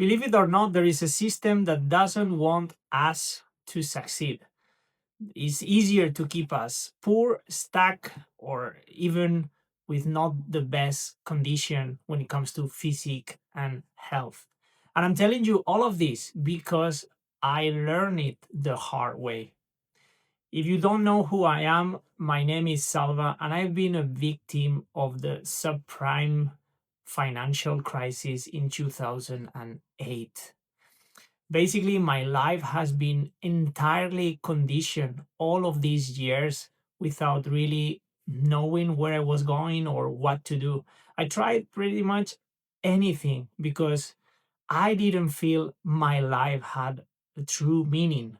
Believe it or not, there is a system that doesn't want us to succeed. It's easier to keep us poor, stuck, or even with not the best condition when it comes to physique and health. And I'm telling you all of this because I learned it the hard way. If you don't know who I am, my name is Salva, and I've been a victim of the subprime financial crisis in 2008. Basically, my life has been entirely conditioned all of these years without really knowing where I was going or what to do. I tried pretty much anything because I didn't feel my life had a true meaning.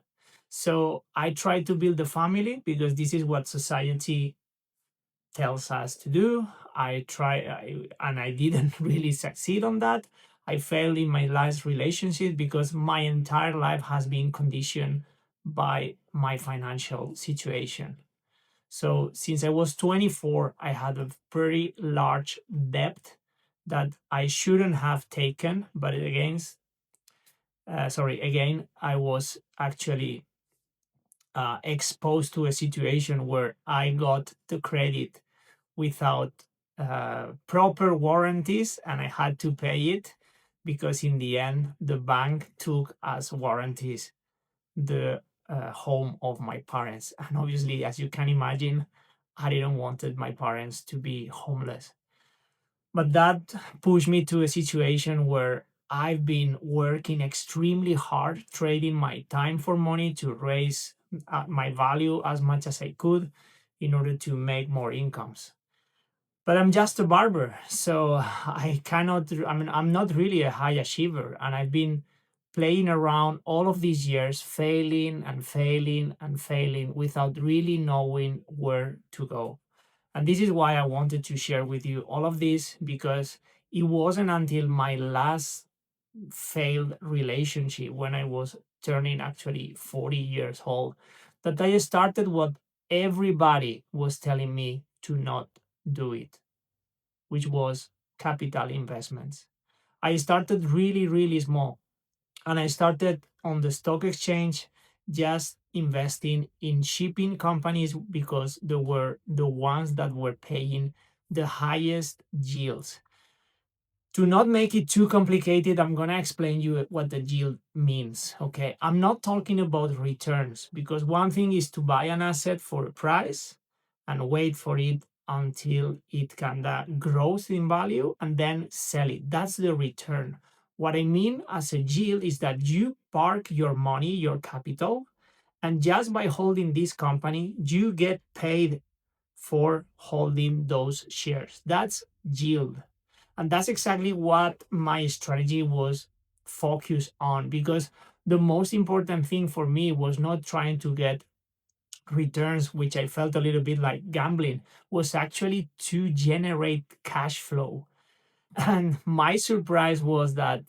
So I tried to build a family because this is what society tells us to do. And I didn't really succeed on that. I failed in my last relationship because my entire life has been conditioned by my financial situation. So since I was 24, I had a very large debt that I shouldn't have taken, but again, I was actually exposed to a situation where I got the credit without proper warranties, and I had to pay it because in the end the bank took as warranties the home of my parents, and obviously, as you can imagine, I didn't wanted my parents to be homeless. But that pushed me to a situation where I've been working extremely hard, trading my time for money to raise my value as much as I could in order to make more incomes. But I'm just a barber, so I cannot. I mean, I'm not really a high achiever, and I've been playing around all of these years, failing and failing and failing without really knowing where to go. And this is why I wanted to share with you all of this, because it wasn't until my last failed relationship when I was turning actually 40 years old that I started what everybody was telling me to not do it, which was capital investments. I started really, really small, and I started on the stock exchange just investing in shipping companies because they were the ones that were paying the highest yields. To not make it too complicated, I'm going to explain you what the yield means. Okay. I'm not talking about returns because one thing is to buy an asset for a price and wait for it until it kind of grows in value and then sell it. That's the return. What I mean as a yield is that you park your money, your capital, and just by holding this company, you get paid for holding those shares. That's yield. And that's exactly what my strategy was focused on, because the most important thing for me was not trying to get returns, which I felt a little bit like gambling, was actually to generate cash flow. And my surprise was that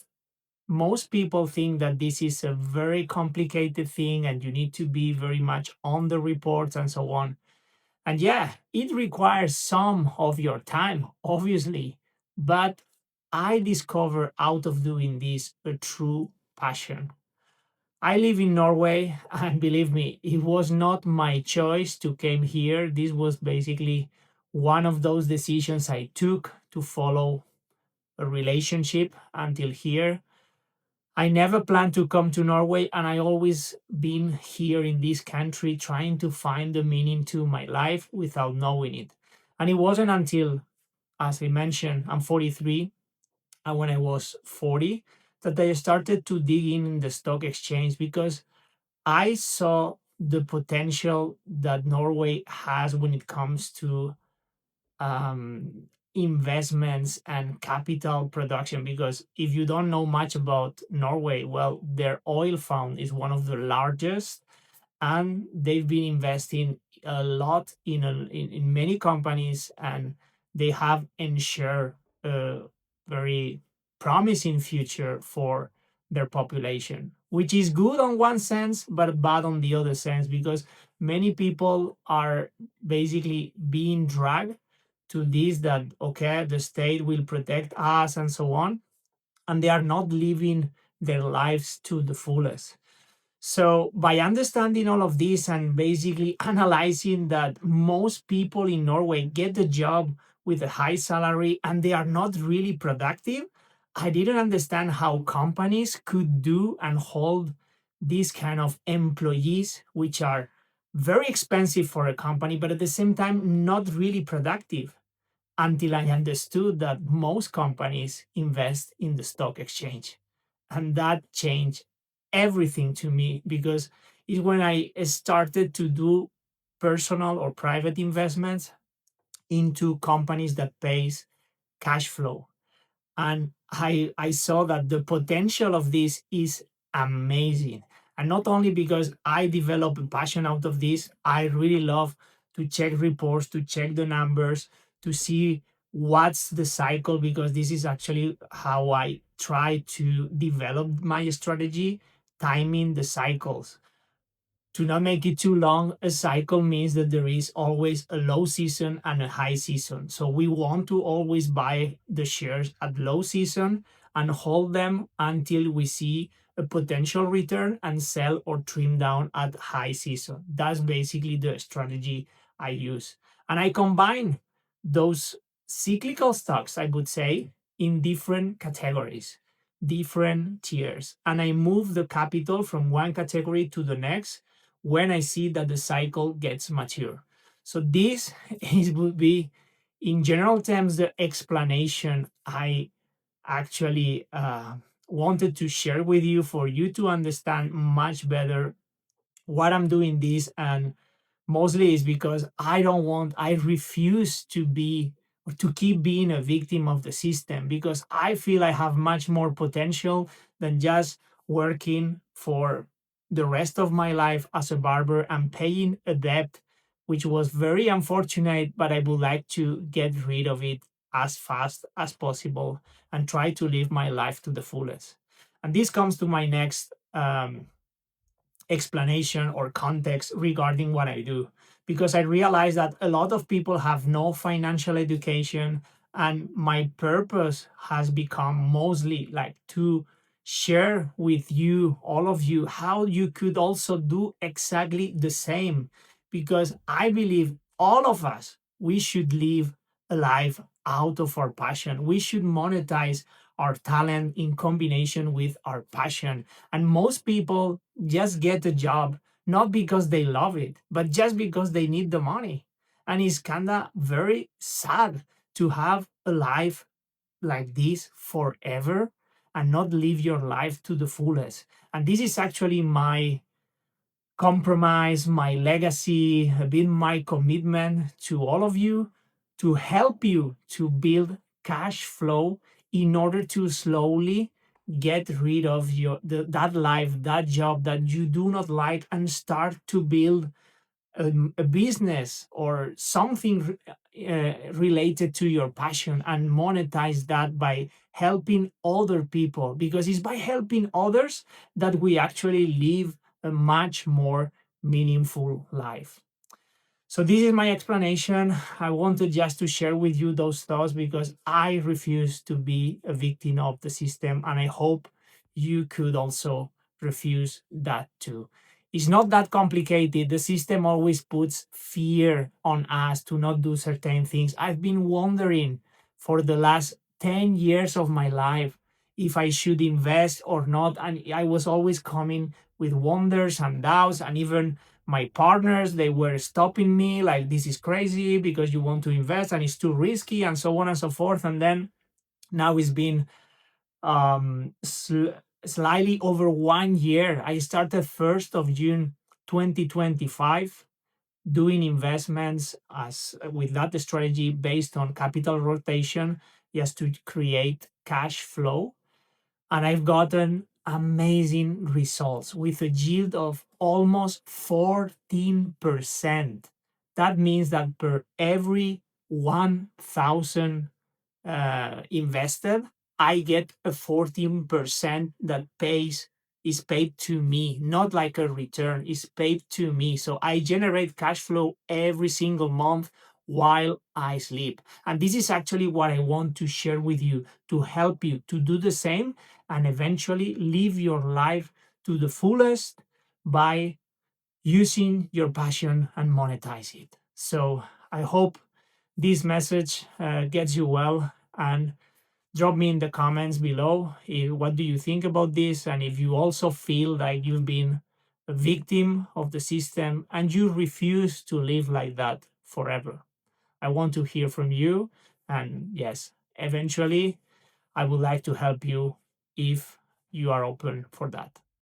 most people think that this is a very complicated thing and you need to be very much on the reports and so on. And yeah, it requires some of your time, obviously, but I discovered out of doing this a true passion. I live in Norway, and believe me, it was not my choice to came here. This was basically one of those decisions I took to follow a relationship until here. I never planned to come to Norway, and I always been here in this country trying to find the meaning to my life without knowing it. And it wasn't until, as I mentioned, I'm 43, and when I was 40, that I started to dig in the stock exchange because I saw the potential that Norway has when it comes to investments and capital production. Because if you don't know much about Norway, well, their oil fund is one of the largest, and they've been investing a lot in many companies, and they have ensured a very promising future for their population, which is good on one sense but bad on the other sense, because many people are basically being dragged to this, that okay, the state will protect us and so on. and they are not living their lives to the fullest. So, by understanding all of this and basically analyzing that most people in Norway get the job with a high salary and they are not really productive, I didn't understand how companies could do and hold these kind of employees, which are very expensive for a company, but at the same time, not really productive, until I understood that most companies invest in the stock exchange. And that changed everything to me, because it's when I started to do personal or private investments into companies that pays cash flow. And I saw that the potential of this is amazing. And not only because I develop a passion out of this, I really love to check reports, to check the numbers, to see what's the cycle, because this is actually how I try to develop my strategy, timing the cycles. To not make it too long, a cycle means that there is always a low season and a high season. So we want to always buy the shares at low season and hold them until we see a potential return and sell or trim down at high season. That's basically the strategy I use. And I combine those cyclical stocks, I would say, in different categories, different tiers. And I move the capital from one category to the next when I see that the cycle gets mature. So this would be, in general terms, the explanation I actually wanted to share with you, for you to understand much better what I'm doing this. And mostly is because I refuse to be, or to keep being, a victim of the system, because I feel I have much more potential than just working for the rest of my life as a barber and paying a debt, which was very unfortunate, but I would like to get rid of it as fast as possible and try to live my life to the fullest. And this comes to my next explanation or context regarding what I do, because I realize that a lot of people have no financial education, and my purpose has become mostly like to share with you, all of you, how you could also do exactly the same, because I believe all of us, we should live a life out of our passion. We should monetize our talent in combination with our passion. And most people just get a job not because they love it, but just because they need the money. And it's kind of very sad to have a life like this forever and not live your life to the fullest. And this is actually my compromise, my legacy, a bit my commitment to all of you, to help you to build cash flow in order to slowly get rid of that life, that job that you do not like, and start to build a business or something related to your passion, and monetize that by helping other people, because it's by helping others that we actually live a much more meaningful life. So this is my explanation. I wanted just to share with you those thoughts, because I refuse to be a victim of the system, and I hope you could also refuse that too. It's not that complicated. The system always puts fear on us to not do certain things. I've been wondering for the last 10 years of my life if I should invest or not, and I was always coming with wonders and doubts, and even my partners, they were stopping me like, this is crazy because you want to invest and it's too risky, and so on and so forth. And then now it's been slightly over 1 year. I started 1st of June 2025 doing investments as with that strategy based on capital rotation, just to create cash flow. And I've gotten amazing results with a yield of almost 14%. That means that per every 1,000 invested, I get a 14% that is paid to me, not like a return, is paid to me. So I generate cash flow every single month while I sleep. And this is actually what I want to share with you to help you to do the same and eventually live your life to the fullest by using your passion and monetize it. So I hope this message gets you well, and drop me in the comments below what do you think about this, and if you also feel like you've been a victim of the system and you refuse to live like that forever. I want to hear from you, and yes, eventually I would like to help you if you are open for that.